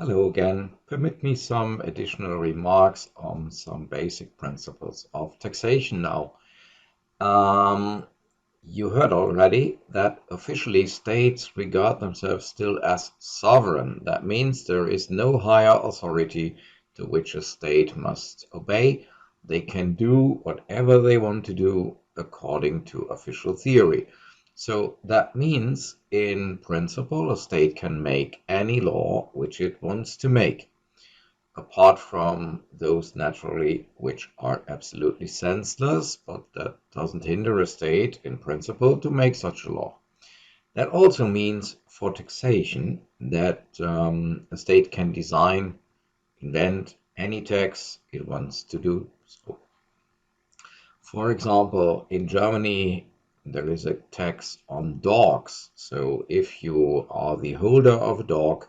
Hello again. Permit me some additional remarks on some basic principles of taxation now. Um, you heard already that officially states regard themselves still as sovereign. That means there is no higher authority to which a state must obey. They can do whatever they want to do according to official theory. So that means, in principle, a state can make any law which it wants to make, apart from those naturally which are absolutely senseless, but that doesn't hinder a state, in principle, to make such a law. That also means for taxation that a state can design, invent any tax it wants to do so. For example, in Germany, there is a tax on dogs. So if you are the holder of a dog,